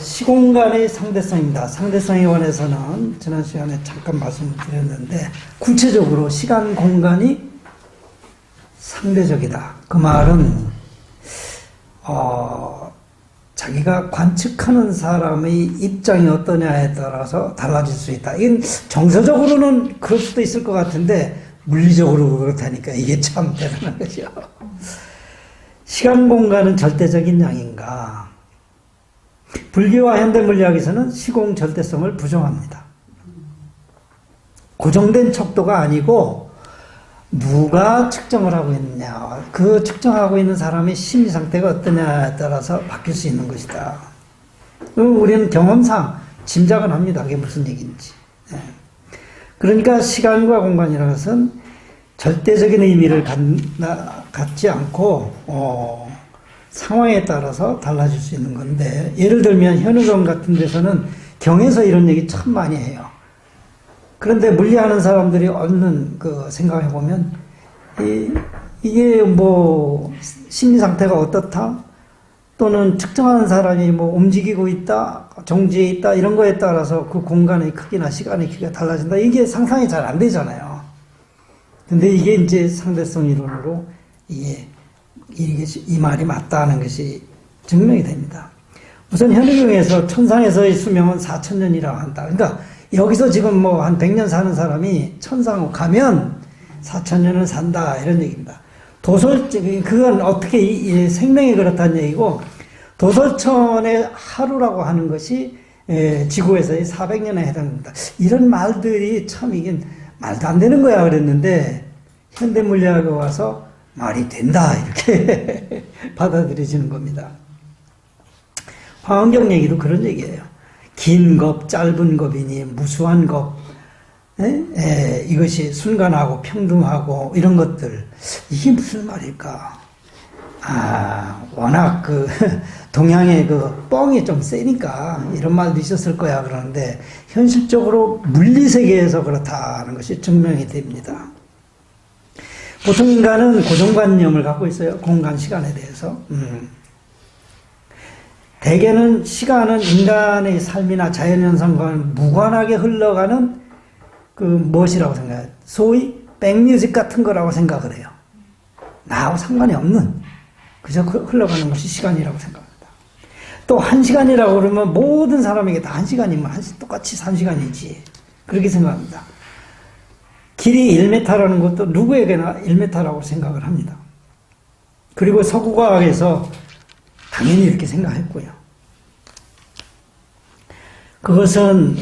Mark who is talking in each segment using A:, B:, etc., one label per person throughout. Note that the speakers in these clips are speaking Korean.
A: 시공간의 상대성입니다. 상대성에 관해서는 지난 시간에 잠깐 말씀드렸는데, 구체적으로 시간 공간이 상대적이다. 그 말은 자기가 관측하는 사람의 입장이 어떠냐에 따라서 달라질 수 있다. 이건 정서적으로는 그럴 수도 있을 것 같은데 물리적으로 그렇다니까 이게 참 대단한 거죠. 시간 공간은 절대적인 양인가? 불교와 현대물리학에서는 시공 절대성을 부정합니다. 고정된 척도가 아니고 누가 측정을 하고 있느냐, 그 측정하고 있는 사람의 심리 상태가 어떠냐에 따라서 바뀔 수 있는 것이다. 우리는 경험상 짐작은 합니다. 그게 무슨 얘기인지. 그러니까 시간과 공간이라는 것은 절대적인 의미를 갖지 않고 상황에 따라서 달라질 수 있는 건데, 예를 들면 현우경 같은 데서는 경에서 이런 얘기 참 많이 해요. 그런데 물리하는 사람들이 얻는 그 생각해 보면 이게 뭐 심리 상태가 어떻다, 또는 측정하는 사람이 뭐 움직이고 있다, 정지해 있다, 이런 거에 따라서 그 공간의 크기나 시간의 크기가 달라진다. 이게 상상이 잘 안 되잖아요. 근데 이게 이제 상대성 이론으로 이 말이 맞다는 것이 증명이 됩니다. 우선 현우경에서 천상에서의 수명은 4,000년이라고 한다. 그러니까 여기서 지금 뭐 한 100년 사는 사람이 천상 가면 4,000년을 산다, 이런 얘기입니다. 그건 어떻게 생명이 그렇다는 얘기고, 도솔천의 하루라고 하는 것이 지구에서의 400년에 해당합니다. 이런 말들이 참 이게 말도 안 되는 거야 그랬는데, 현대물리학에 와서 말이 된다, 이렇게 받아들여지는 겁니다. 화환경 얘기도 그런 얘기예요. 긴 겁, 짧은 겁이니 무수한 겁, 이것이 순간하고 평등하고 이런 것들, 이게 무슨 말일까? 워낙 동양의 뻥이 좀 세니까 이런 말도 있었을 거야 그러는데, 현실적으로 물리세계에서 그렇다는 것이 증명이 됩니다. 보통 인간은 고정관념을 갖고 있어요. 공간, 시간에 대해서. 대개는 시간은 인간의 삶이나 자연현상과 무관하게 흘러가는 무엇이라고 생각해요? 소위 백뮤직 같은 거라고 생각을 해요. 나하고 상관이 없는, 그저 흘러가는 것이 시간이라고 생각합니다. 또 1시간이라고 그러면 모든 사람에게 다 1시간이면 똑같이 1시간이지, 그렇게 생각합니다. 길이 1m라는 것도 누구에게나 1m라고 생각을 합니다. 그리고 서구과학에서 당연히 이렇게 생각했고요. 그것은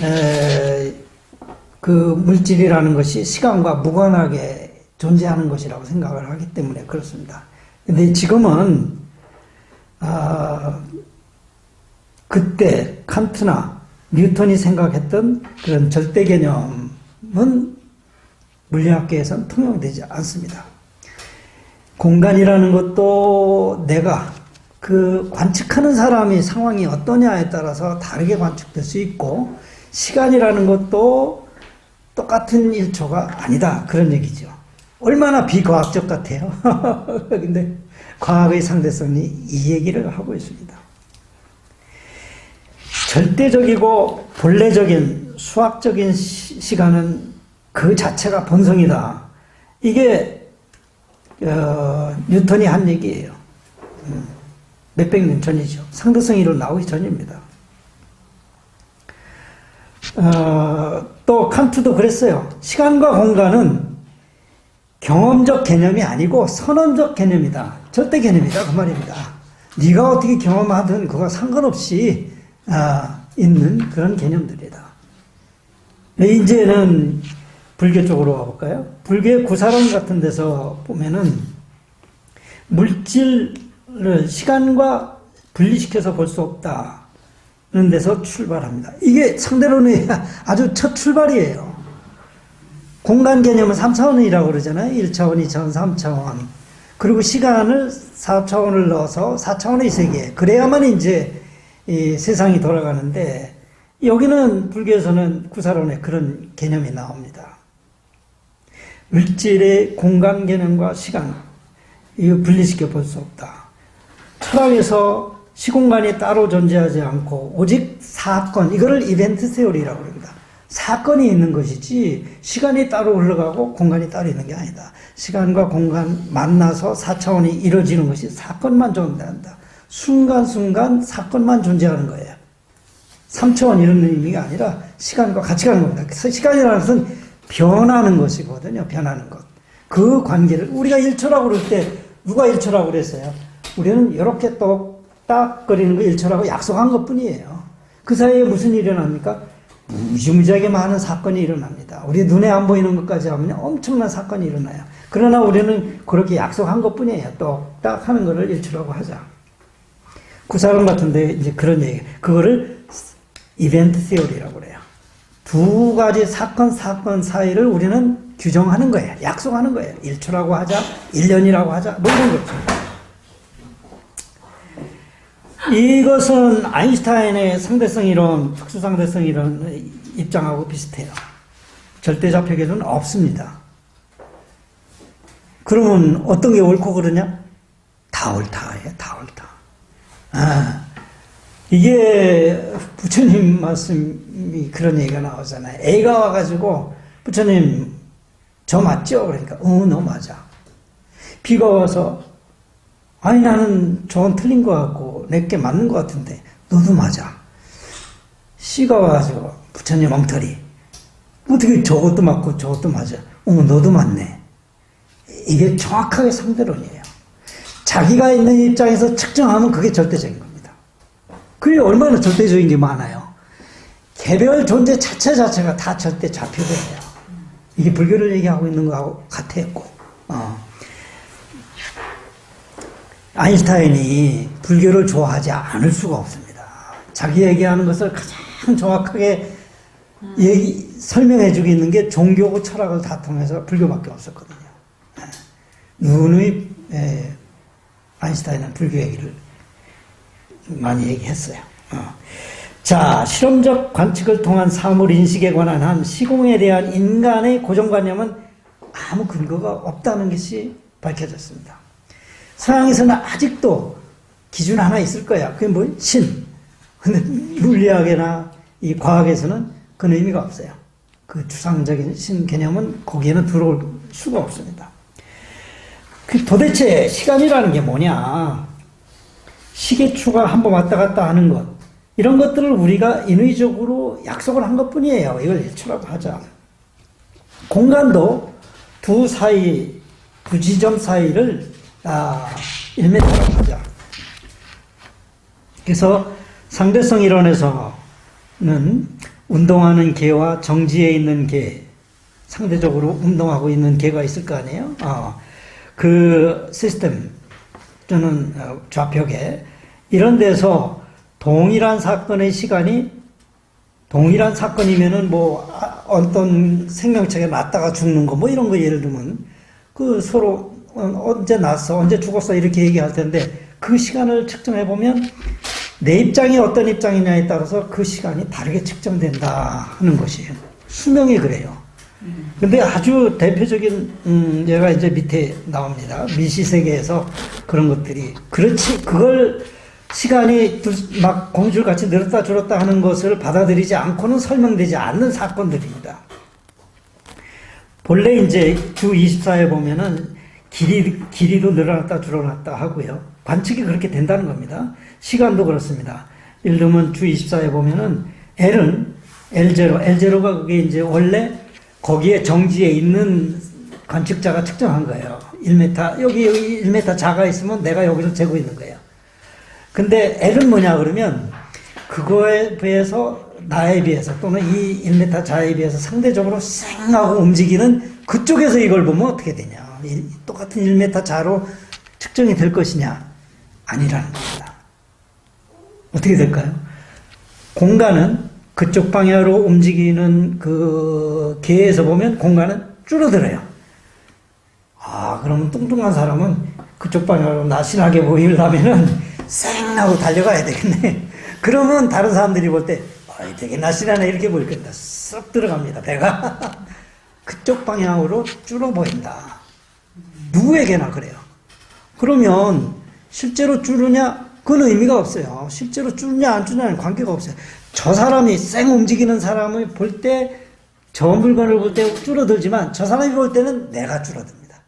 A: 그 물질이라는 것이 시간과 무관하게 존재하는 것이라고 생각을 하기 때문에 그렇습니다. 근데 지금은 그때 칸트나 뉴턴이 생각했던 그런 절대 개념은 물리학계에서는 통용되지 않습니다. 공간이라는 것도 내가 관측하는 사람이 상황이 어떠냐에 따라서 다르게 관측될 수 있고, 시간이라는 것도 똑같은 1초가 아니다, 그런 얘기죠. 얼마나 비과학적 같아요. 근데 과학의 상대성이 이 얘기를 하고 있습니다. 절대적이고 본래적인 수학적인 시간은 그 자체가 본성이다. 이게 뉴턴이 한 얘기예요. 몇백 년 전이죠. 상대성 이론 나오기 전입니다. 또 칸트도 그랬어요. 시간과 공간은 경험적 개념이 아니고 선언적 개념이다. 절대 개념이다, 그 말입니다. 네가 어떻게 경험하든 그거 상관없이 있는 그런 개념들이다. 이제는 불교 쪽으로 가볼까요? 불교의 구사론 같은 데서 보면은 물질을 시간과 분리시켜서 볼 수 없다는 데서 출발합니다. 이게 상대론의 아주 첫 출발이에요. 공간 개념은 3차원이라고 그러잖아요. 1차원, 2차원, 3차원. 그리고 시간을 4차원을 넣어서 4차원의 세계. 그래야만 이제 이 세상이 돌아가는데, 여기는 불교에서는 구사론에 그런 개념이 나옵니다. 물질의 공간 개념과 시간, 이거 분리시켜 볼 수 없다. 철학에서 시공간이 따로 존재하지 않고 오직 사건, 이거를 이벤트 세오리라고 합니다. 사건이 있는 것이지 시간이 따로 흘러가고 공간이 따로 있는 게 아니다. 시간과 공간 만나서 4차원이 이루어지는 것이 사건만 존재한다. 순간순간 사건만 존재하는 거예요. 3차원 이런 의미가 아니라 시간과 같이 가는 겁니다. 그래서 시간이라는 것은 변하는 것이거든요. 변하는 것. 그 관계를 우리가 1초라고 그럴 때 누가 1초라고 그랬어요? 우리는 이렇게 똑딱거리는 거 1초라고 약속한 것뿐이에요. 그 사이에 무슨 일이 일어납니까? 무지무지하게 많은 사건이 일어납니다. 우리 눈에 안 보이는 것까지 하면 엄청난 사건이 일어나요. 그러나 우리는 그렇게 약속한 것뿐이에요. 똑딱 하는 거를 1초라고 하자. 구사론 같은데 이제 그런 얘기, 그거를 이벤트 시어리라고 그래요. 두 가지 사건 사이를 우리는 규정하는 거예요. 약속하는 거예요. 1초라고 하자, 1년이라고 하자, 뭐 이런 거죠. 이것은 아인슈타인의 상대성 이론, 특수상대성 이론 입장하고 비슷해요. 절대좌표 계수는 없습니다. 그러면 어떤 게 옳고 그러냐? 다 옳다예요. 다 옳다. 이게 부처님 말씀이 그런 얘기가 나오잖아요. 애가 와가지고 부처님 저 맞죠? 그러니까 너 맞아. 비가 와서 아니 나는 저건 틀린 것 같고 내게 맞는 것 같은데 너도 맞아. 씨가 와가지고 부처님 엉터리. 어떻게 저것도 맞고 저것도 맞아. 너도 맞네. 이게 정확하게 상대론이에요. 자기가 있는 입장에서 측정하면 그게 절대적인 겁니다. 그게 얼마나 절대적인 게 많아요. 개별 존재 자체가 다 절대 좌표예요. 이게 불교를 얘기하고 있는 거하고 같았고. 아인슈타인이 불교를 좋아하지 않을 수가 없습니다. 자기 얘기하는 것을 가장 정확하게 설명해 주고 있는 게 종교고 철학을 다 통해서 불교밖에 없었거든요. 누누이 아인슈타인은 불교 얘기를 많이 얘기했어요. 자, 실험적 관측을 통한 사물 인식에 관한 한 시공에 대한 인간의 고정관념은 아무 근거가 없다는 것이 밝혀졌습니다. 서양에서는 아직도 기준 하나 있을 거야. 그게 뭐? 신. 근데 물리학이나 이 과학에서는 그런 의미가 없어요. 그 추상적인 신 개념은 거기에는 들어올 수가 없습니다. 그 도대체 시간이라는 게 뭐냐? 시계추가 한번 왔다 갔다 하는 것. 이런 것들을 우리가 인위적으로 약속을 한 것 뿐이에요. 이걸 1초라고 하자. 공간도 두 지점 사이를 1m라고 하자. 그래서 상대성 이론에서는 운동하는 개와 정지에 있는 개, 상대적으로 운동하고 있는 개가 있을 거 아니에요? 그 시스템 또는 좌표계 이런 데서 동일한 사건의 시간이 동일한 사건이면은 뭐 어떤 생명체가 났다가 죽는 거 뭐 이런 거 예를 들면 그 서로 언제 났어 언제 죽었어 이렇게 얘기할 텐데 그 시간을 측정해 보면 내 입장이 어떤 입장이냐에 따라서 그 시간이 다르게 측정된다 하는 것이에요. 수명이 그래요. 근데 아주 대표적인 얘가 이제 밑에 나옵니다. 미시세계에서 그런 것들이 그렇지 그걸 시간이 막 공줄같이 늘었다 줄었다 하는 것을 받아들이지 않고는 설명되지 않는 사건들입니다. 본래 이제 주 24에 보면은 길이도 늘어났다 줄어났다 하고요. 관측이 그렇게 된다는 겁니다. 시간도 그렇습니다. 예를 들면 주 24에 보면은 L은 L0가 그게 이제 원래 거기에 정지에 있는 관측자가 측정한 거예요. 1m, 여기 1m 자가 있으면 내가 여기서 재고 있는 거예요. 근데 L은 뭐냐 그러면 그거에 비해서 나에 비해서 또는 이 1m 자에 비해서 상대적으로 쌩하고 움직이는 그쪽에서 이걸 보면 어떻게 되냐. 똑같은 1m 자로 측정이 될 것이냐. 아니라는 겁니다. 어떻게 될까요? 공간은 그쪽 방향으로 움직이는 그 개에서 보면 공간은 줄어들어요. 그러면 뚱뚱한 사람은 그쪽 방향으로 날씬하게 보이려면은 쌩 하고 달려가야 되겠네. 그러면 다른 사람들이 볼 때 되게 날씬하네 이렇게 보일 겁니다. 쏙 들어갑니다. 배가. 그쪽 방향으로 줄어 보인다. 누구에게나 그래요. 그러면 실제로 줄으냐 그건 의미가 없어요. 실제로 줄냐 안 줄냐는 관계가 없어요. 저 사람이 쌩 움직이는 사람을 볼 때 저 물건을 볼 때 줄어들지만 저 사람이 볼 때는 내가 줄어듭니다.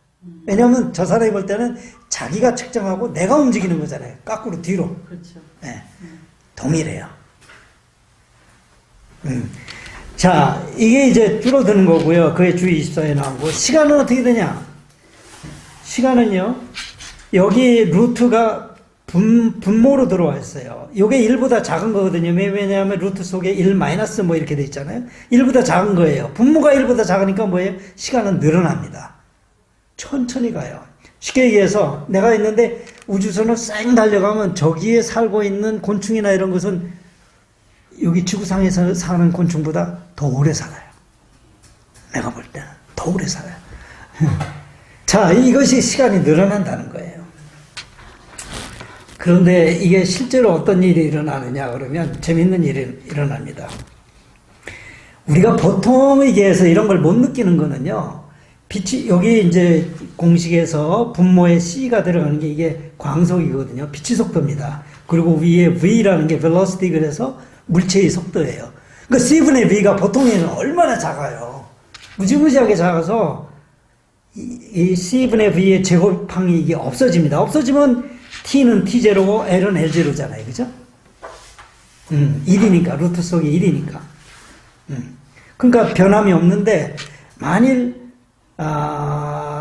A: 왜냐하면 저 사람이 볼 때는 자기가 측정하고 내가 움직이는 거잖아요. 거꾸로 뒤로.
B: 그렇죠.
A: 네. 동일해요. 자, 이게 이제 줄어드는 거고요. 그의 주 24에 나오고. 시간은 어떻게 되냐? 시간은요, 여기 루트가 분모로 들어와 있어요. 이게 1보다 작은 거거든요. 왜냐하면 루트 속에 1 마이너스 뭐 이렇게 돼 있잖아요. 1보다 작은 거예요. 분모가 1보다 작으니까 뭐예요? 시간은 늘어납니다. 천천히 가요. 쉽게 얘기해서 내가 있는데 우주선을 쌩 달려가면 저기에 살고 있는 곤충이나 이런 것은 여기 지구상에서 사는 곤충보다 더 오래 살아요. 내가 볼 때는 더 오래 살아요. 자, 이것이 시간이 늘어난다는 거예요. 그런데 이게 실제로 어떤 일이 일어나느냐 그러면 재밌는 일이 일어납니다. 우리가 보통 얘기해서 이런 걸 못 느끼는 거는요. 빛이 여기 이제 공식에서 분모에 C가 들어가는 게 이게 광속이거든요. 빛의 속도입니다. 그리고 위에 V라는 게 velocity 그래서 물체의 속도예요. 그러니까 C분의 V가 보통에는 얼마나 작아요. 무지무지하게 작아서 이 C분의 V의 제곱항이 이게 없어집니다. 없어지면 T는 T0고 L은 L0잖아요. 그죠? 1이니까, 루트 속에 1이니까. 그러니까 변함이 없는데, 만일,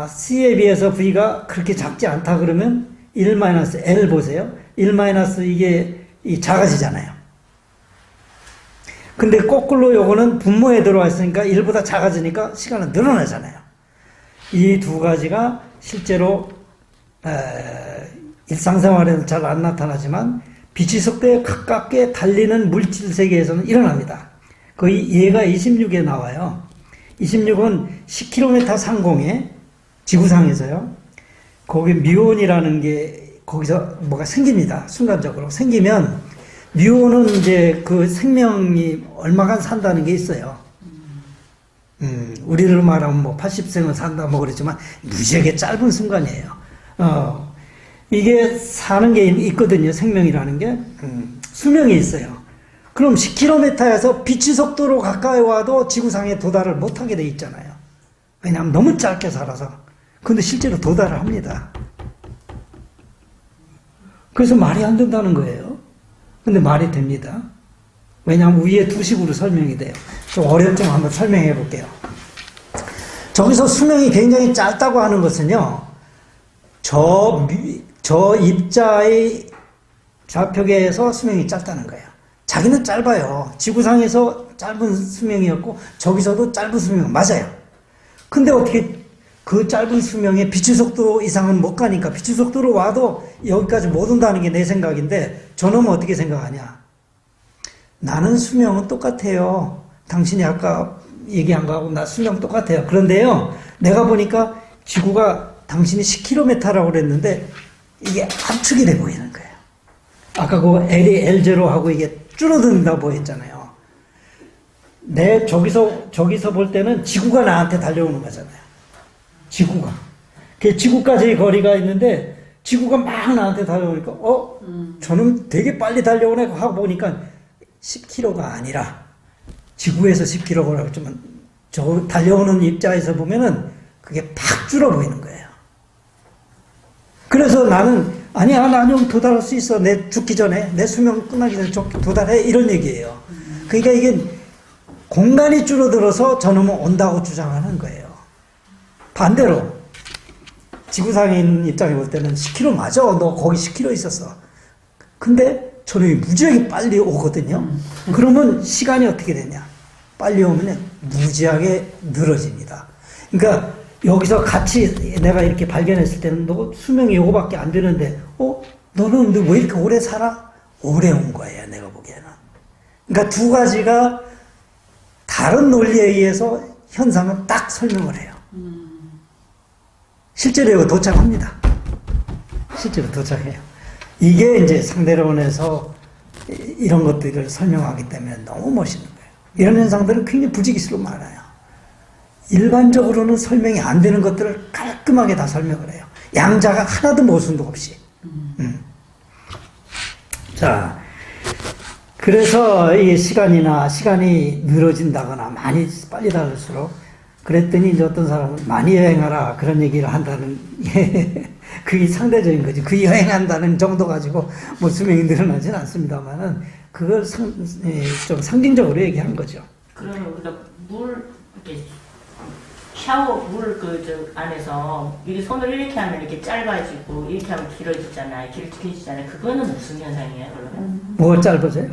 A: C에 비해서 V가 그렇게 작지 않다 그러면 1-L 보세요. 1- 이게 작아지잖아요. 근데 거꾸로 요거는 분모에 들어와 있으니까 1보다 작아지니까 시간은 늘어나잖아요. 이 두 가지가 실제로, 일상생활에는 잘 안 나타나지만 빛의 속도에 가깝게 달리는 물질 세계에서는 일어납니다. 거의 얘가 26에 나와요. 26은 10km 상공에 지구상에서요. 거기 뮤온이라는 게 거기서 뭐가 생깁니다. 순간적으로 생기면 뮤온은 이제 그 생명이 얼마간 산다는 게 있어요. 우리를 말하면 뭐 80생은 산다 뭐 그러지만 무지하게 짧은 순간이에요. 이게 사는 게 있거든요. 생명이라는 게. 수명이 있어요. 그럼 10km에서 빛의 속도로 가까이 와도 지구상에 도달을 못하게 돼 있잖아요. 왜냐하면 너무 짧게 살아서. 근데 실제로 도달을 합니다. 그래서 말이 안 된다는 거예요. 근데 말이 됩니다. 왜냐하면 위에 두 식으로 설명이 돼요. 좀 어렵지만 한번 설명해 볼게요. 저기서 수명이 굉장히 짧다고 하는 것은요. 저 입자의 좌표계에서 수명이 짧다는 거예요. 자기는 짧아요. 지구상에서 짧은 수명이었고 저기서도 짧은 수명 맞아요. 근데 어떻게 그 짧은 수명에 빛의 속도 이상은 못 가니까 빛의 속도로 와도 여기까지 못 온다는 게 내 생각인데 저놈은 어떻게 생각하냐. 나는 수명은 똑같아요. 당신이 아까 얘기한 거하고 나 수명 똑같아요. 그런데요. 내가 보니까 지구가 당신이 10km라고 그랬는데 이게 압축이 돼 보이는 거예요. 아까 그 L이 L0하고 이게 줄어든다고 했잖아요. 저기서 볼 때는 지구가 나한테 달려오는 거잖아요. 지구가. 그 지구까지의 거리가 있는데 지구가 막 나한테 달려오니까 저는 되게 빨리 달려오네 하고 보니까 10km가 아니라 지구에서 10km라고 했지만 저 달려오는 입자에서 보면은 그게 팍 줄어 보이는 거예요. 그래서 나는 아니야 난 도달할 수 있어. 내 죽기 전에 내 수명 끝나기 전에 도달해 이런 얘기예요. 그러니까 이게 공간이 줄어들어서 저놈은 온다고 주장하는 거예요. 반대로 지구상에 있는 입장에 볼 때는 10km 맞아. 너 거기 10km 있었어. 근데 저놈이 무지하게 빨리 오거든요. 그러면 시간이 어떻게 되냐. 빨리 오면 무지하게 늘어집니다. 그러니까 여기서 같이 내가 이렇게 발견했을 때는 너 수명이 요거밖에 안 되는데 너는 근데 왜 이렇게 오래 살아? 오래 온 거예요. 내가 보기에는. 그러니까 두 가지가 다른 논리에 의해서 현상은 딱 설명을 해요. 실제로 이거 도착합니다. 실제로 도착해요. 이게 이제 상대론에서 이런 것들을 설명하기 때문에 너무 멋있는 거예요. 이런 현상들은 굉장히 부지기수로 많아요. 일반적으로는 설명이 안 되는 것들을 깔끔하게 다 설명을 해요. 양자가 하나도 모순도 없이. 자, 그래서 이 시간이 늘어진다거나 많이 빨리 다를수록 그랬더니 이제 어떤 사람은 많이 여행하라 그런 얘기를 한다는 그게 상대적인 거지. 그 여행한다는 정도 가지고 뭐 수명이 늘어나진 않습니다만은 그걸 좀 상징적으로 얘기한 거죠.
B: 그러면 우리가 물 이렇게 샤워 물 안에서 이게 손을 이렇게 하면 이렇게 짧아지고 이렇게 하면 길어지잖아요. 길어지잖아요. 그거는 무슨 현상이에요, 그러면?
A: 뭐가 짧아져요?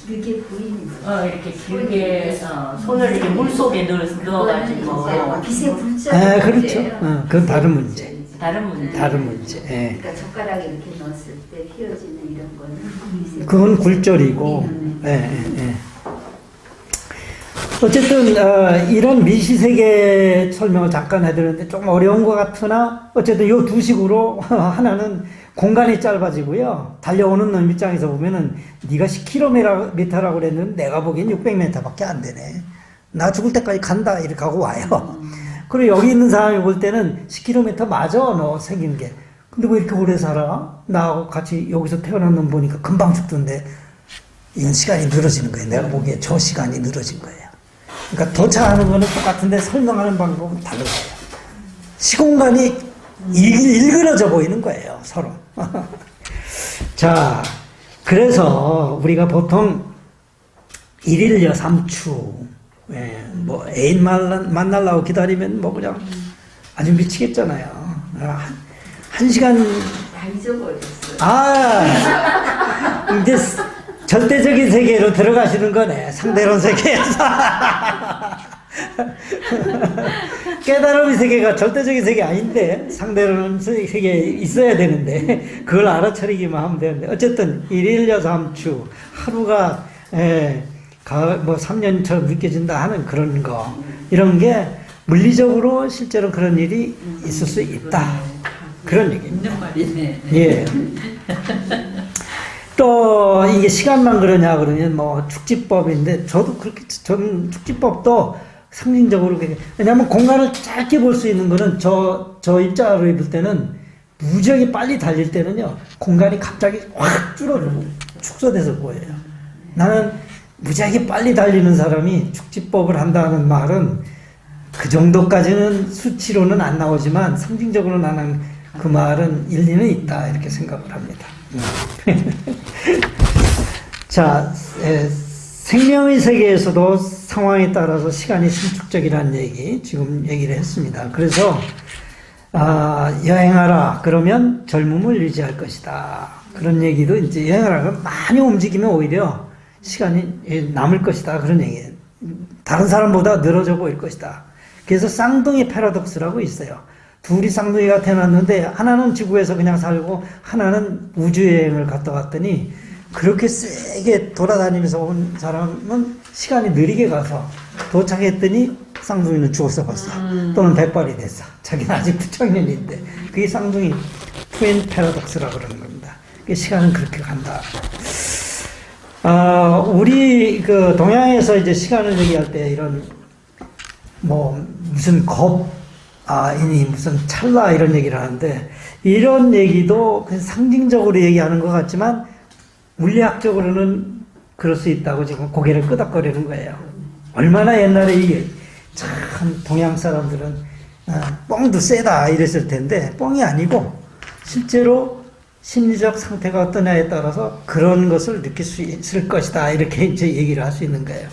C: 길게 보이는 거.
B: 이렇게 길게 손을 이렇게 물 속에 넣어가지고
C: 빛의 불자.
A: 그렇죠. 그건 다른 문제.
B: 다른 문제.
A: 다른 문제. 예.
C: 그러니까 젓가락에 이렇게 넣었을 때 휘어지는 이런 거는
A: 그건 굴절이고. 예. 어쨌든 이런 미시세계 설명을 잠깐 해드렸는데 좀 어려운 것 같으나 어쨌든 이 두 식으로 하나는 공간이 짧아지고요. 달려오는 놈 입장에서 보면은 네가 10km라고 그랬는데 내가 보기엔 600m밖에 안 되네. 나 죽을 때까지 간다 이렇게 하고 와요. 그리고 여기 있는 사람이 볼 때는 10km 맞아 너 생긴 게. 근데 왜 이렇게 오래 살아? 나하고 같이 여기서 태어난 놈 보니까 금방 죽던데. 이건 시간이 늘어지는 거예요. 내가 보기에 저 시간이 늘어진 거예요. 그러니까 도착하는 거는 똑같은데 설명하는 방법은 다른 거예요. 시공간이 일그러져 보이는 거예요, 서로. 자, 그래서 우리가 보통 일일여 삼추, 뭐 애인 만나려고 기다리면 뭐 그냥 아주 미치겠잖아요. 한 시간.
C: 다 잊어버렸어요.
A: 이제 절대적인 세계로 들어가시는 거네. 상대론 세계에서. 깨달음의 세계가 절대적인 세계 아닌데 상대론 세계에 있어야 되는데 그걸 알아차리기만 하면 되는데 어쨌든 일일여 삼추 하루가 뭐 3년처럼 느껴진다 하는 그런 거 이런 게 물리적으로 실제로 그런 일이 있을 수 있다. 그런 얘기입니다.
D: 있는 말이네.
A: 예. 또 이게 시간만 그러냐 그러면 뭐 축지법인데 저는 축지법도 상징적으로 왜냐하면 공간을 짧게 볼 수 있는 거는 저 입자로 볼 때는 무지하게 빨리 달릴 때는요 공간이 갑자기 확 줄어들고 축소돼서 보여요. 나는 무지하게 빨리 달리는 사람이 축지법을 한다는 말은 그 정도까지는 수치로는 안 나오지만 상징적으로 나는 그 말은 일리는 있다 이렇게 생각을 합니다. 자, 생명의 세계에서도 상황에 따라서 시간이 신축적이라는 얘기 지금 얘기를 했습니다. 그래서 여행하라 그러면 젊음을 유지할 것이다 그런 얘기도 이제 여행하라 많이 움직이면 오히려 시간이 남을 것이다 그런 얘기예요. 다른 사람보다 늘어져 보일 것이다. 그래서 쌍둥이 패러독스라고 있어요. 둘이 쌍둥이가 태어났는데 하나는 지구에서 그냥 살고 하나는 우주여행을 갔다 왔더니 그렇게 세게 돌아다니면서 온 사람은 시간이 느리게 가서 도착했더니 쌍둥이는 죽었어 벌써. 또는 백발이 됐어. 자기는 아직 부청년인데 그게 쌍둥이 트윈 패러독스라고 그러는 겁니다. 시간은 그렇게 간다. 우리 그 동양에서 이제 시간을 얘기할 때 이런 뭐 무슨 이니 무슨 찰나 이런 얘기를 하는데 이런 얘기도 그냥 상징적으로 얘기하는 것 같지만 물리학적으로는 그럴 수 있다고 지금 고개를 끄덕거리는 거예요. 얼마나 옛날에 이게 참 동양 사람들은 뻥도 세다 이랬을 텐데 뻥이 아니고 실제로 심리적 상태가 어떠냐에 따라서 그런 것을 느낄 수 있을 것이다 이렇게 이제 얘기를 할 수 있는 거예요.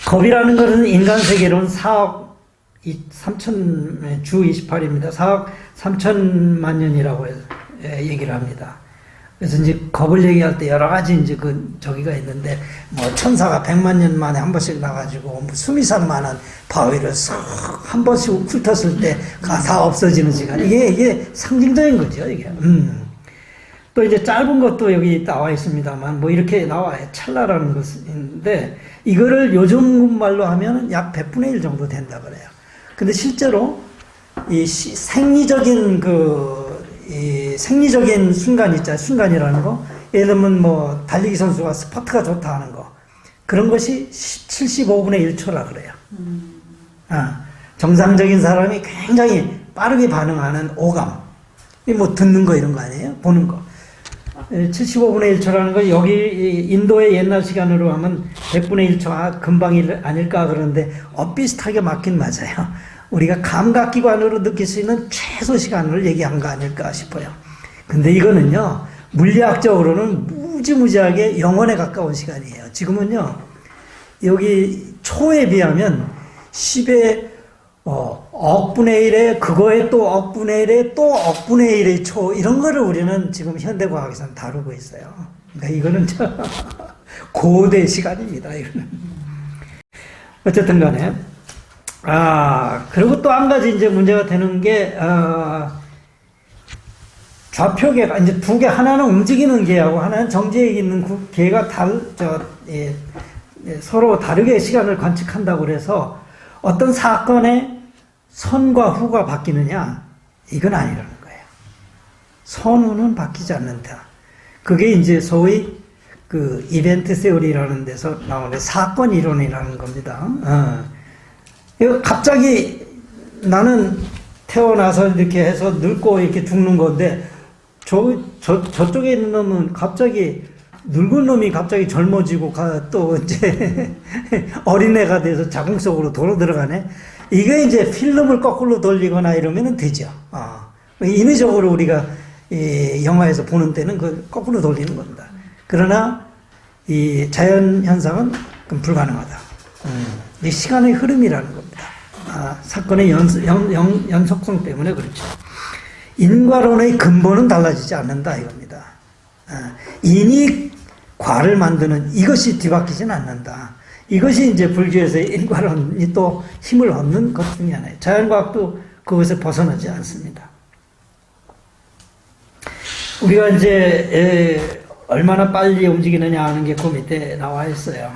A: 겁이라는 것은 인간 세계로는 4억 3천 주 28입니다. 4억 3천만 년이라고 얘기를 합니다. 그래서 이제 겁을 얘기할 때 여러 가지 이제 저기가 있는데 뭐 천사가 100만 년 만에 한 번씩 나가지고 뭐 수미산만한 바위를 한 번씩 훑었을 때 다 없어지는 시간 이게 상징적인 거죠 이게. 또 이제 짧은 것도 여기 나와 있습니다만 뭐 이렇게 나와요. 찰나라는 것인데 이거를 요즘 말로 하면 약 100분의 1 정도 된다 그래요. 근데 실제로 이 생리적인 생리적인 순간 있잖아요. 순간이라는 거. 예를 들면 뭐 달리기 선수가 스퍼트가 좋다 하는 거. 그런 것이 75분의 1초라 그래요. 정상적인 사람이 굉장히 빠르게 반응하는 오감. 뭐 듣는 거 이런 거 아니에요? 보는 거. 75분의 1초라는 건 여기 인도의 옛날 시간으로 하면 100분의 1초 금방이 아닐까 그러는데 비슷하게 맞긴 맞아요. 우리가 감각기관으로 느낄 수 있는 최소 시간을 얘기한 거 아닐까 싶어요. 근데 이거는요, 물리학적으로는 무지무지하게 영원에 가까운 시간이에요. 지금은요, 여기 초에 비하면 10의 억분의 1에 그거에 또 억분의 1에 또 억분의 1의 초 이런 거를 우리는 지금 현대과학에서는 다루고 있어요. 그러니까 이거는 고대 시간입니다. 이거는. 어쨌든 간에 그리고 또 한 가지 이제 문제가 되는 게 좌표계가 이제 두 개, 하나는 움직이는 개하고 하나는 정지해 있는 개가 서로 다르게 시간을 관측한다고 그래서 어떤 사건의 선과 후가 바뀌느냐? 이건 아니라는 거예요. 선후는 바뀌지 않는다. 그게 이제 소위 그 이벤트 세오리라는 데서 나오는 사건 이론이라는 겁니다. 이거 갑자기 나는 태어나서 이렇게 해서 늙고 이렇게 죽는 건데 저쪽에 있는 놈은 갑자기 늙은 놈이 갑자기 젊어지고 또 이제 어린애가 돼서 자궁 속으로 들어가네. 이게 이제 필름을 거꾸로 돌리거나 이러면 되죠. 인위적으로 우리가 이 영화에서 보는 때는 그 거꾸로 돌리는 겁니다. 그러나 이 자연 현상은 불가능하다. 이 시간의 흐름이라는 겁니다. 사건의 연속성 때문에 그렇죠. 인과론의 근본은 달라지지 않는다 이겁니다. 인이 과를 만드는 이것이 뒤바뀌지는 않는다. 이것이 이제 불교에서의 인과론이 또 힘을 얻는 것 중에 하나예요. 자연과학도 그것에 벗어나지 않습니다. 우리가 이제 얼마나 빨리 움직이느냐 하는 게 그 밑에 나와 있어요.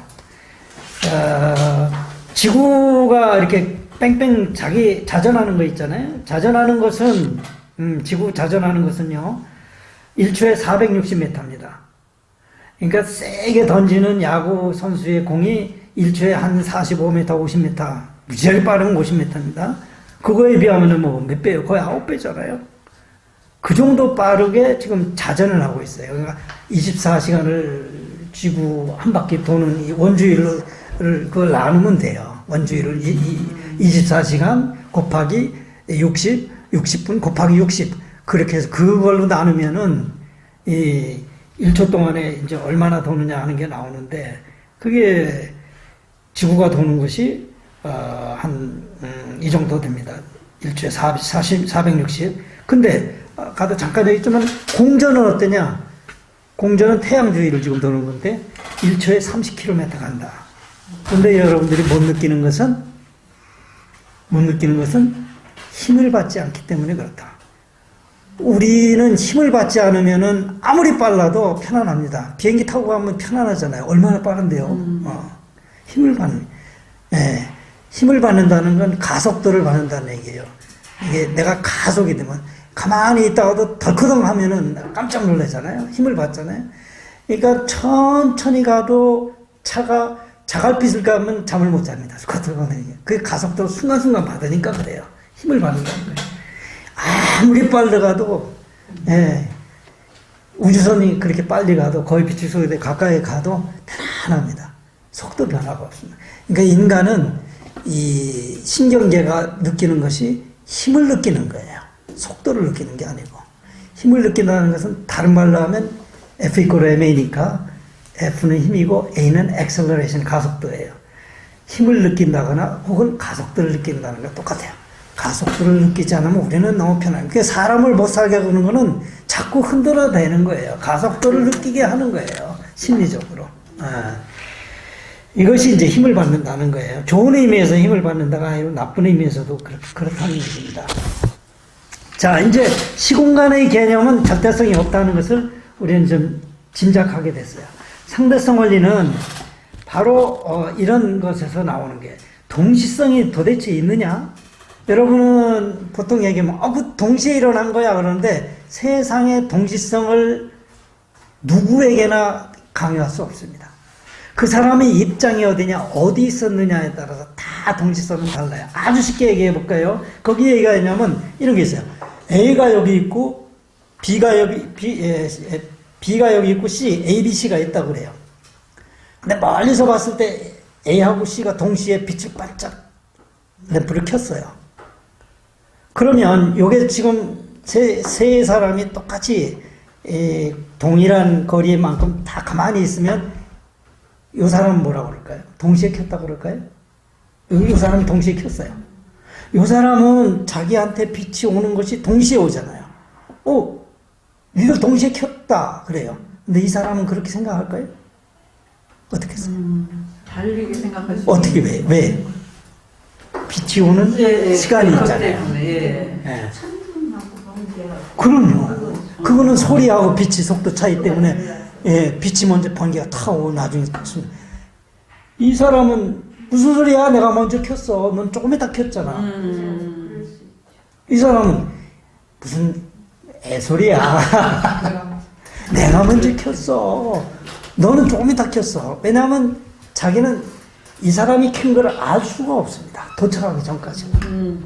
A: 지구가 이렇게 뺑뺑 자전하는 거 있잖아요. 자전하는 것은 지구 자전하는 것은요 1초에 460m입니다. 그러니까 세게 던지는 야구 선수의 공이 1초에 한 45m, 50m, 제일 빠른 50m입니다. 그거에 비하면 뭐 몇 배요? 거의 9배잖아요. 그 정도 빠르게 지금 자전을 하고 있어요. 그러니까 24시간을 지구 한 바퀴 도는 이 원주율을 그걸 나누면 돼요. 원주율을 24시간 곱하기 60분 곱하기 60 그렇게 해서 그걸로 나누면은 이 1초 동안에 이제 얼마나 도느냐 하는 게 나오는데 그게 지구가 도는 것이 이 정도 됩니다. 1초에 460. 근데 아까도 잠깐 얘기했지만 공전은 어떠냐? 공전은 태양 주위를 지금 도는 건데 1초에 30km 간다. 근데 여러분들이 못 느끼는 것은 힘을 받지 않기 때문에 그렇다. 우리는 힘을 받지 않으면은 아무리 빨라도 편안합니다. 비행기 타고 가면 편안하잖아요. 얼마나 빠른데요. 힘을 받는다는 건 가속도를 받는다는 얘기예요. 이게 내가 가속이 되면 가만히 있다가도 덜커덩 하면은 깜짝 놀라잖아요. 힘을 받잖아요. 그러니까 천천히 가도 차가 자갈빛을 가면 잠을 못 잡니다. 그 가속도를 순간순간 받으니까 그래요. 힘을 받는다는 거예요. 아무리 빨리 가도, 우주선이 그렇게 빨리 가도 거의 빛의 속에 가까이 가도 편안합니다. 속도 변화가 없습니다. 그러니까 인간은 이 신경계가 느끼는 것이 힘을 느끼는 거예요. 속도를 느끼는 게 아니고. 힘을 느낀다는 것은 다른 말로 하면 F = ma니까 F는 힘이고 A는 acceleration 가속도예요. 힘을 느낀다거나 혹은 가속도를 느낀다는 거 똑같아요. 가속도를 느끼지 않으면 우리는 너무 편해요. 그러니까 사람을 못 살게 하는 거는 자꾸 흔들어대는 거예요. 가속도를 느끼게 하는 거예요. 심리적으로. 이것이 이제 힘을 받는다는 거예요. 좋은 의미에서 힘을 받는다가 아니라 나쁜 의미에서도 그렇다는 얘기입니다. 자, 이제 시공간의 개념은 절대성이 없다는 것을 우리는 좀 짐작하게 됐어요. 상대성 원리는 바로 이런 것에서 나오는 게 동시성이 도대체 있느냐? 여러분은 보통 얘기하면 그 동시에 일어난 거야 그러는데 세상의 동시성을 누구에게나 강요할 수 없습니다. 그 사람의 입장이 어디냐, 어디 있었느냐에 따라서 다 동시성은 달라요. 아주 쉽게 얘기해 볼까요? 거기 얘기가 있냐면 이런 게 있어요. A가 여기 있고 B가 여기 B가 여기 있고 C, A, B, C가 있다고 그래요. 근데 멀리서 봤을 때 A하고 C가 동시에 빛을 반짝 램프를 켰어요. 그러면 요게 지금 세 사람이 똑같이 동일한 거리만큼 다 가만히 있으면 요 사람은 뭐라고 그럴까요? 동시에 켰다고 그럴까요? 요 사람이 동시에 켰어요. 요 사람은 자기한테 빛이 오는 것이 동시에 오잖아요. 니들 동시에 켰다 그래요. 근데 이 사람은 그렇게 생각할까요? 어떻게 했어요?
D: 다르게 생각할 수
A: 어떻게 왜? 빛이 오는 시간이 있잖아요.
D: 예.
C: 천둥하고 번개하고
A: 그럼요. 그거는 소리하고 빛이 속도 차이 때문에 빛이 먼저 번개가 타고 나중에 이 사람은 무슨 소리야? 내가 먼저 켰어. 넌 조금 이따 켰잖아. 이 사람은 무슨 애소리야. 내가 먼저 켰어. 너는 조금 이따 켰어. 왜냐하면 자기는 이 사람이 켠 걸 알 수가 없습니다. 도착하기 전까지는.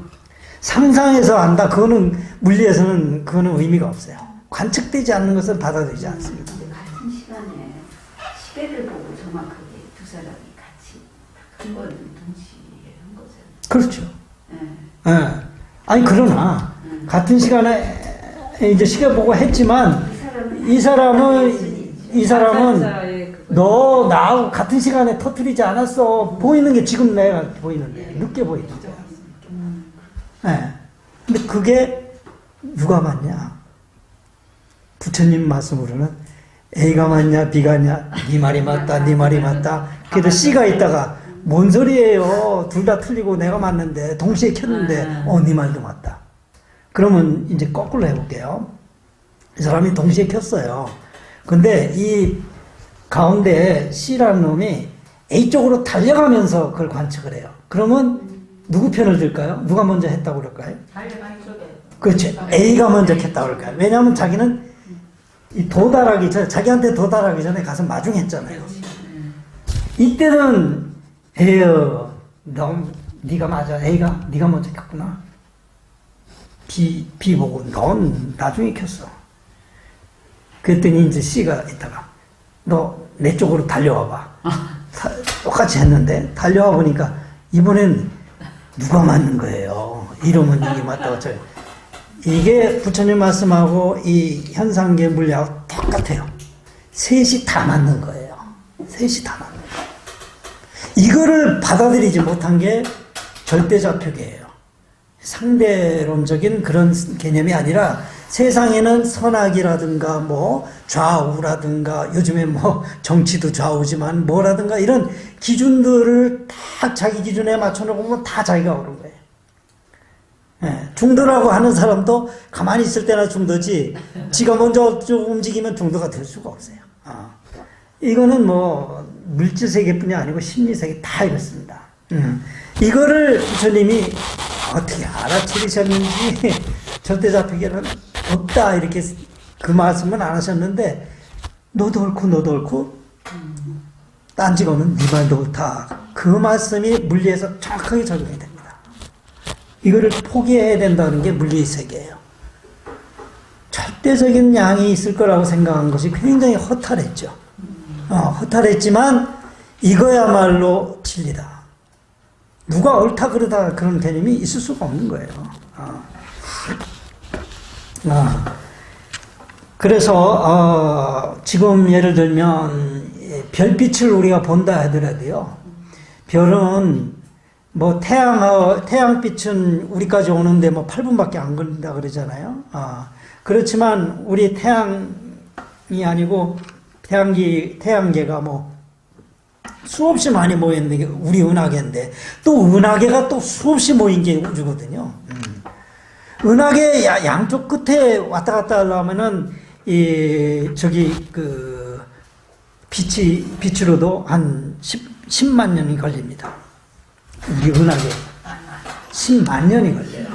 A: 상상해서 안다. 그거는 물리에서는 그거는 의미가 없어요. 관측되지 않는 것은 받아들이지 않습니다.
C: 근데 같은 시간에 시계를 보고 정확하게 두 사람이 같이 한 거는 동시에 한 거잖아요.
A: 그렇죠.
C: 예.
A: 예. 아니 그러나 같은 시간에 이제 시계 보고 했지만 이 사람은 너 나하고 같은 시간에 터뜨리지 않았어. 보이는 게 지금 내가 보이는데 늦게 보이는데. 예. 근데 그게 누가 맞냐? 부처님 말씀으로는 A가 맞냐 B가 맞냐 네 말이 맞다 네 말이 맞다. 그래도 C가 있다가 뭔 소리예요? 둘 다 틀리고 내가 맞는데 동시에 켰는데 네 말도 맞다. 그러면 이제 거꾸로 해볼게요. 이 사람이 동시에 켰어요. 근데 이 가운데 C라는 놈이 A 쪽으로 달려가면서 그걸 관측을 해요. 그러면 누구 편을 들까요? 누가 먼저 했다고 그럴까요? 그렇죠. A가 먼저 켰다고 그럴까요? 왜냐하면 자기는 이 도달하기 전에, 자기한테 도달하기 전에 가서 마중했잖아요. 이때는 에휴, 네가 맞아. A가 네가 먼저 켰구나. B 보고 넌 나중에 켰어. 그랬더니 이제 C가 있다가 너 내 쪽으로 달려와봐. 똑같이 했는데 달려와 보니까 이번엔 누가 맞는 거예요. 이러면 이게 맞다고 쳐요. 이게 부처님 말씀하고 이 현상계 물리하고 똑같아요. 셋이 다 맞는 거예요. 셋이 다 맞는 거예요. 이거를 받아들이지 못한 게 절대좌표계예요. 상대론적인 그런 개념이 아니라 세상에는 선악이라든가 뭐 좌우라든가 요즘에 뭐 정치도 좌우지만 뭐라든가 이런 기준들을 다 자기 기준에 맞춰놓으면 다 자기가 옳은 거예요. 예, 중도라고 하는 사람도 가만히 있을 때나 중도지 지가 먼저 움직이면 중도가 될 수가 없어요. 이거는 뭐 물질 세계뿐이 아니고 심리 세계 다 이렇습니다. 이거를 부처님이 어떻게 알아차리셨는지 절대좌표계는 없다 이렇게 그 말씀은 안 하셨는데 너도 옳고 딴지거는 네 말도 옳다. 그 말씀이 물리에서 정확하게 적용이 됩니다. 이거를 포기해야 된다는 게 물리의 세계예요. 절대적인 양이 있을 거라고 생각한 것이 굉장히 허탈했죠. 허탈했지만 이거야말로 진리다. 누가 옳다 그러다 그런 개념이 있을 수가 없는 거예요. 그래서 지금 예를 들면 별빛을 우리가 본다 하더라도요. 별은 뭐 태양빛은 우리까지 오는데 뭐 8분밖에 안 걸린다 그러잖아요. 그렇지만 우리 태양이 아니고 태양계가 뭐 수없이 많이 모였는 게 우리 은하계인데 또 은하계가 또 수없이 모인 게 우주거든요. 은하계 양쪽 끝에 왔다 갔다 하려면은 빛으로도 한 10만 년이 걸립니다. 우리 은하계 10만 년이 걸려요.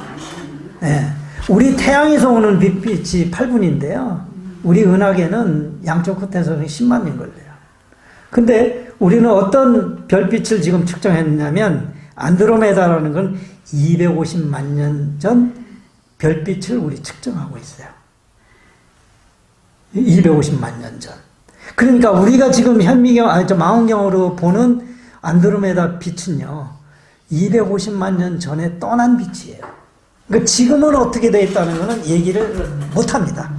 A: 네. 우리 태양에서 오는 빛이 8분인데요. 우리 은하계는 양쪽 끝에서는 10만 년 걸려요. 근데 우리는 어떤 별빛을 지금 측정했냐면 안드로메다라는 건 250만 년 전 별빛을 우리 측정하고 있어요. 250만 년 전. 그러니까 우리가 지금 망원경으로 보는 안드로메다 빛은요, 250만 년 전에 떠난 빛이에요. 그러니까 지금은 어떻게 되어 있다는 것은 얘기를 못 합니다.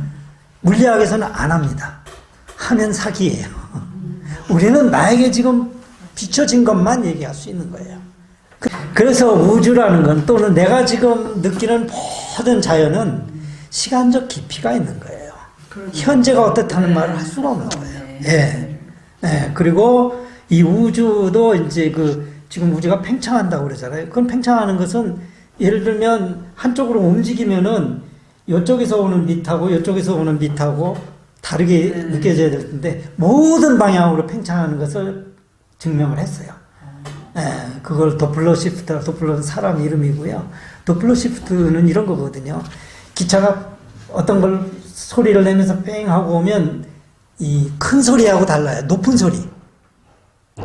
A: 물리학에서는 안 합니다. 하면 사기예요. 우리는 나에게 지금 비춰진 것만 얘기할 수 있는 거예요. 그래서 우주라는 건 또는 내가 지금 느끼는 모든 자연은 시간적 깊이가 있는 거예요. 현재가 어떻다는 말을 할 수가 없는 거예요. 예. 예. 그리고 이 우주도 이제 지금 우주가 팽창한다고 그러잖아요. 그건 팽창하는 것은 예를 들면 한쪽으로 움직이면은 이쪽에서 오는 빛하고 이쪽에서 오는 빛하고 다르게 느껴져야 될 텐데 모든 방향으로 팽창하는 것을 증명을 했어요. 예, 그걸 도플러 시프트, 도플러는 사람 이름이고요. 도플러 시프트는 이런 거거든요. 기차가 어떤 걸 소리를 내면서 뺑 하고 오면 이 큰 소리하고 달라요. 높은 소리.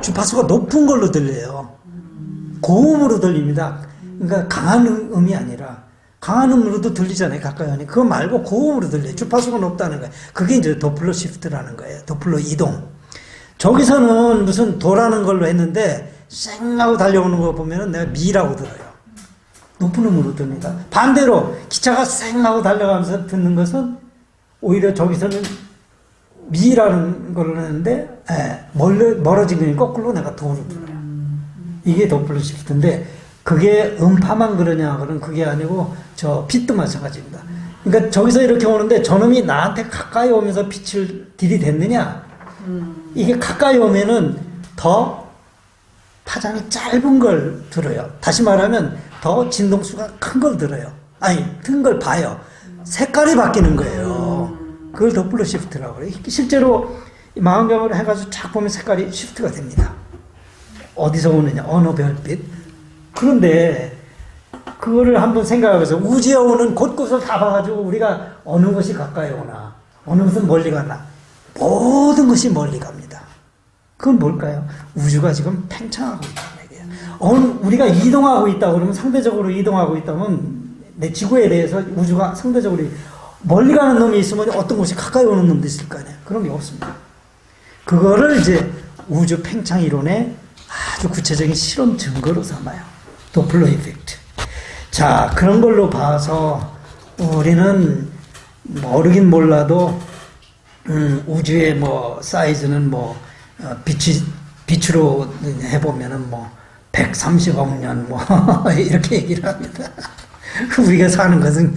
A: 주파수가 높은 걸로 들려요. 고음으로 들립니다. 그러니까 강한 음이 아니라 강한 음으로도 들리잖아요. 가까이 오니. 그거 말고 고음으로 들려요. 주파수가 높다는 거예요. 그게 이제 도플러 시프트라는 거예요. 도플러 이동. 저기서는 무슨 도라는 걸로 했는데 쌩 하고 달려오는 거 보면은 내가 미라고 들어요. 높은 음으로 듭니다. 반대로 기차가 쌩 하고 달려가면서 듣는 것은 오히려 저기서는 미라는 걸로 했는데 멀어지면 거꾸로 내가 도로 들어요. 이게 도플러 시프트인데 그게 음파만 그러냐 그러면 그게 아니고 저 빛도 마찬가지입니다. 그러니까 저기서 이렇게 오는데 저놈이 나한테 가까이 오면서 빛을 들이댔느냐 이게 가까이 오면은 더 파장이 짧은 걸 들어요. 다시 말하면 더 진동수가 큰 걸 들어요. 아니 큰 걸 봐요. 색깔이 바뀌는 거예요. 그걸 도플러 시프트라고 그래요. 실제로 망원경을 해가지고 쫙 보면 색깔이 시프트가 됩니다. 어디서 오느냐, 어느 별빛. 그런데 그거를 한번 생각해보세요. 우주에 오는 곳곳을 다 봐가지고 우리가 어느 것이 가까이 오나, 어느 것은 멀리 가나, 모든 것이 멀리 갑니다. 그건 뭘까요? 우주가 지금 팽창하고 있다는 얘기예요. 우리가 이동하고 있다 그러면 상대적으로 이동하고 있다면 내 지구에 대해서 우주가 상대적으로 멀리 가는 놈이 있으면 어떤 곳이 가까이 오는 놈도 있을 거 아니에요. 그런 게 없습니다. 그거를 이제 우주 팽창 이론의 아주 구체적인 실험 증거로 삼아요. 도플러 이펙트. 자, 그런 걸로 봐서 우리는 모르긴 몰라도 우주의 뭐 사이즈는 뭐 빛으로 해보면은 뭐 130억 년 뭐 이렇게 얘기를 합니다. 우리가 사는 것은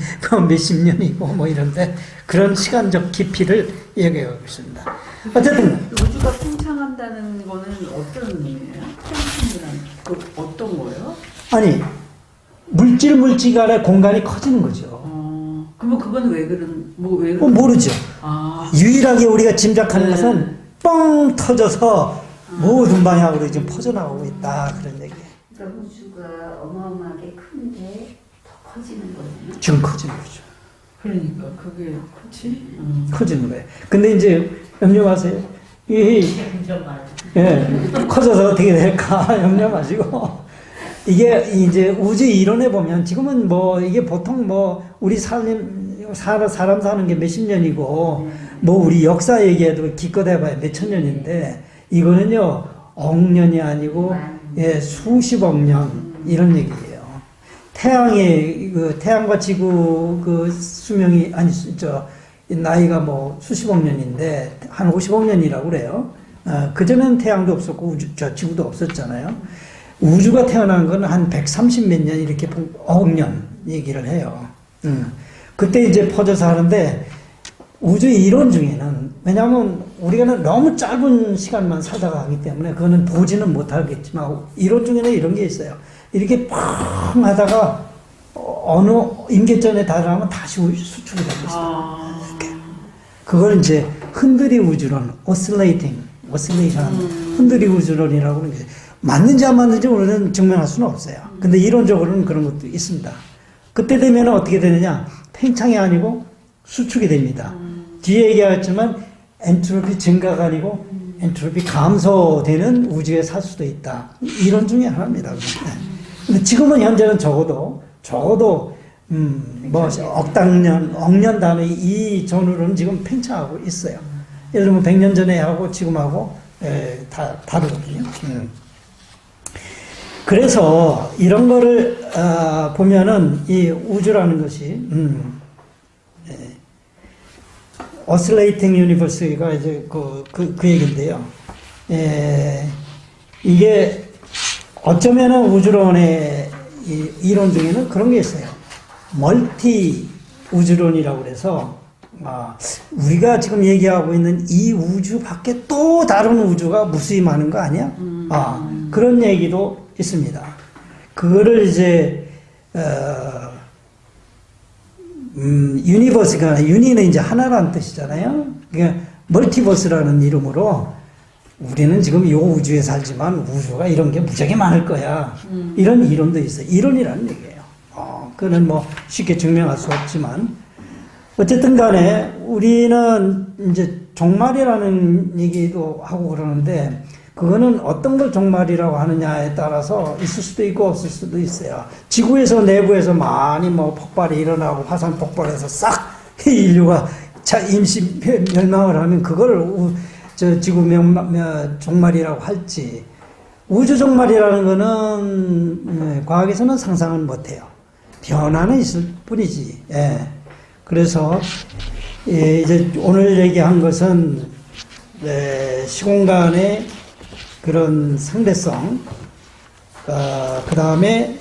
A: 몇십 년이고 뭐 이런데 그런 시간적 깊이를 얘기하고 있습니다. 어쨌든
D: 우주가 팽창한다는 거는 어떤 의미예요? 팽창이란 어떤 거예요?
A: 아니 물질 간의 공간이 커지는 거죠.
D: 그러면 그건 왜 그런
A: 모르죠. 유일하게 우리가 짐작하는
D: 네.
A: 것은 뻥 터져서 모든 방향으로 지금 퍼져나가고 있다 그런 얘기예요.
C: 그러니까 우주가 어마어마하게 큰데 더 커지는 거네요.
A: 지금 커지는 거죠.
D: 그러니까 그게 그렇지?
A: 커지는 거예요. 근데 이제 염려 마세요. 커져서 어떻게 될까 염려 마시고 이게 이제 우주 이론에 보면 지금은 뭐 이게 보통 뭐 우리 사람 사는 게 몇십 년이고 뭐 우리 역사 얘기해도 기껏 해봐야 몇천 년인데 이거는요 억 년이 아니고 수십억 년 이런 얘기예요. 태양과 지구 그 수명이 나이가 뭐 수십억 년인데 한 50억 년이라고 그래요. 그전엔 태양도 없었고 지구도 없었잖아요. 우주가 태어난 건 한 130 몇 년 이렇게 억 년 얘기를 해요. 그때 이제 퍼져서 하는데 우주 이론 중에는 왜냐하면 우리가 너무 짧은 시간만 살다가 하기 때문에 그거는 보지는 못하겠지만 이론 중에는 이런 게 있어요. 이렇게 팡 하다가 어느 임계점에 달하면 다시 수축이 되고 있어요. 그걸 이제 흔들이 우주론, oscillating 흔들이 우주론이라고 하는 게 맞는지 안 맞는지 우리는 증명할 수는 없어요. 근데 이론적으로는 그런 것도 있습니다. 그때 되면 어떻게 되느냐? 팽창이 아니고 수축이 됩니다. 뒤에 얘기했지만 엔트로피 증가가 아니고 엔트로피 감소되는 우주에 살 수도 있다. 이론 중에 하나입니다. 근데 지금은 현재는 적어도 뭐 억년 단위 이 전후로는 지금 팽창하고 있어요. 예를 들면 100년 전에 하고 지금하고 다 다르거든요. 그래서 이런 거를 보면은 이 우주라는 것이 oscillating universe가 이제 그 얘기인데요. 이게 어쩌면은 우주론의 이론 중에는 그런 게 있어요. 멀티 우주론이라고 그래서 우리가 지금 얘기하고 있는 이 우주 밖에 또 다른 우주가 무수히 많은 거 아니야? 그런 얘기도 있습니다. 그거를 이제 유니버스가 유니는 이제 하나라는 뜻이잖아요. 그러니까 멀티버스라는 이름으로 우리는 지금 이 우주에 살지만 우주가 이런 게 무지하게 많을 거야. 이런 이론도 있어요. 이론이라는 얘기예요. 그거는 뭐 쉽게 증명할 수 없지만 어쨌든 간에 우리는 이제 종말이라는 얘기도 하고 그러는데 그거는 어떤 걸 종말이라고 하느냐에 따라서 있을 수도 있고 없을 수도 있어요. 지구에서 내부에서 많이 뭐 폭발이 일어나고 화산 폭발해서 싹 인류가 임시 멸망을 하면 그걸 지구 종말이라고 할지 우주 종말이라는 거는 과학에서는 상상은 못해요. 변화는 있을 뿐이지. 그래서 이제 오늘 얘기한 것은 시공간의 그런 상대성, 그 다음에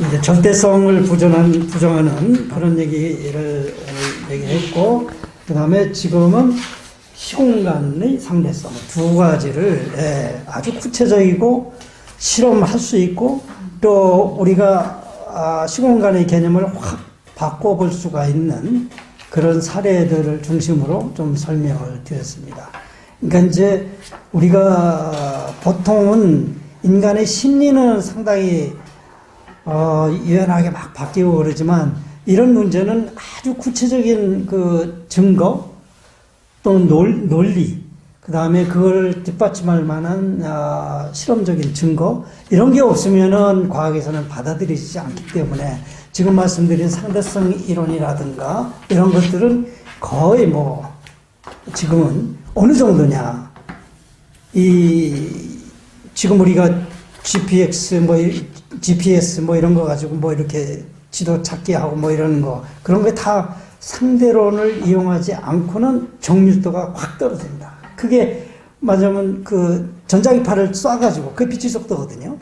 A: 이제 절대성을 부정하는 그런 얘기를 얘기했고, 그 다음에 지금은 시공간의 상대성 두 가지를 아주 구체적이고 실험할 수 있고 또 우리가 시공간의 개념을 확 바꿔볼 수가 있는 그런 사례들을 중심으로 좀 설명을 드렸습니다. 그러니까 이제 우리가 보통은 인간의 심리는 상당히 유연하게 막 바뀌고 그러지만 이런 문제는 아주 구체적인 그 증거 또 논리 그 다음에 그걸 뒷받침할 만한 실험적인 증거 이런 게 없으면은 과학에서는 받아들이지 않기 때문에 지금 말씀드린 상대성 이론이라든가 이런 것들은 거의 뭐 지금은 어느 정도냐 지금 우리가 GPS 뭐 이런 거 가지고 뭐 이렇게 지도 찾기 하고 뭐 이러는 거 그런 게 다 상대론을 이용하지 않고는 정밀도가 확 떨어집니다. 그게 맞으면 그 전자기파를 쏴가지고 그 빛의 속도거든요.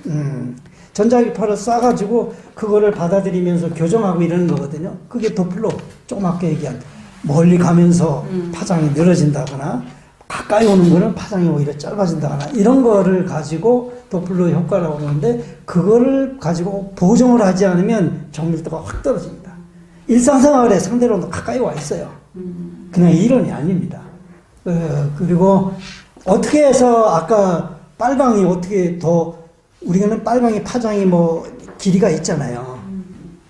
A: 전자기파를 쏴가지고 그거를 받아들이면서 교정하고 이러는 거거든요. 그게 도플러 조그맣게 얘기한 멀리 가면서 파장이 늘어진다거나 가까이 오는 거는 파장이 오히려 짧아진다거나 이런 거를 가지고 도플러 효과라고 그러는데 그거를 가지고 보정을 하지 않으면 정밀도가 확 떨어집니다. 일상생활에 상대론도 가까이 와 있어요. 그냥 이론이 아닙니다. 그리고 어떻게 해서 아까 빨강이 어떻게 더 우리는 빨강이 파장이 뭐 길이가 있잖아요.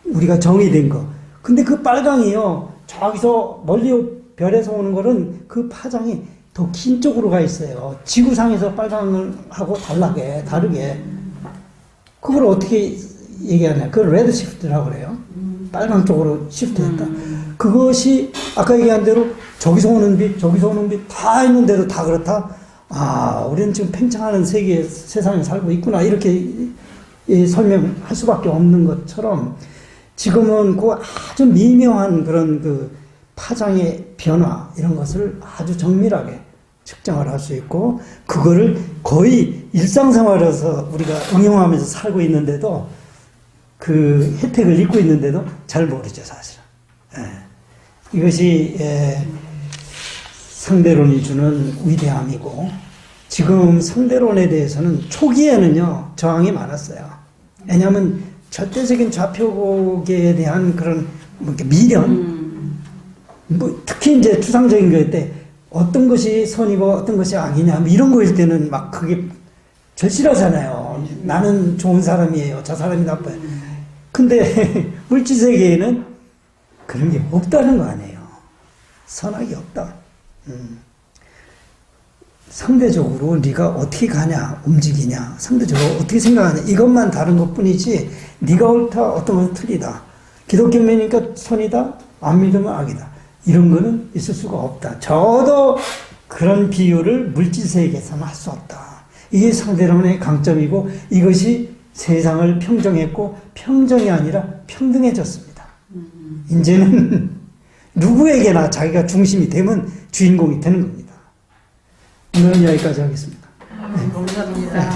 A: 우리가 정의된 거. 근데 그 빨강이요. 저기서 멀리 별에서 오는 거는 그 파장이 더 긴 쪽으로 가 있어요. 지구상에서 빨강하고 다르게. 그걸 어떻게 얘기하냐. 그걸 레드 시프트라고 그래요. 빨강 쪽으로 시프트했다. 그것이 아까 얘기한 대로 저기서 오는 빛, 저기서 오는 빛 다 있는데도 다 그렇다. 우리는 지금 팽창하는 세상에 살고 있구나. 이렇게 설명할 수밖에 없는 것처럼 지금은 그 아주 미묘한 그런 그 파장의 변화 이런 것을 아주 정밀하게 측정을 할 수 있고 그거를 거의 일상생활에서 우리가 응용하면서 살고 있는데도 그 혜택을 입고 있는데도 잘 모르죠, 사실은. 이것이 상대론이 주는 위대함이고 지금 상대론에 대해서는 초기에는요 저항이 많았어요. 왜냐하면 절대적인 좌표계에 대한 그런 미련, 뭐 특히 이제 추상적인 거일 때 어떤 것이 선이고 어떤 것이 악이냐 이런 거일 때는 막 그게 절실하잖아요. 나는 좋은 사람이에요, 저 사람이 나빠요. 근데 물질 세계에는 그런 게 없다는 거 아니에요. 선악이 없다. 상대적으로 네가 어떻게 가냐, 움직이냐, 상대적으로 어떻게 생각하냐 이것만 다른 것뿐이지 네가 옳다, 어떤 것은 틀리다. 기독교면이니까 선이다, 안 믿으면 악이다. 이런 거는 있을 수가 없다. 저도 그런 비유를 물질 세계에서는 할 수 없다. 이게 상대론의 강점이고 이것이 세상을 평정했고 평정이 아니라 평등해졌습니다. 이제는 누구에게나 자기가 중심이 되면 주인공이 되는 겁니다. 오늘은 여기까지 하겠습니다.
D: 감사합니다.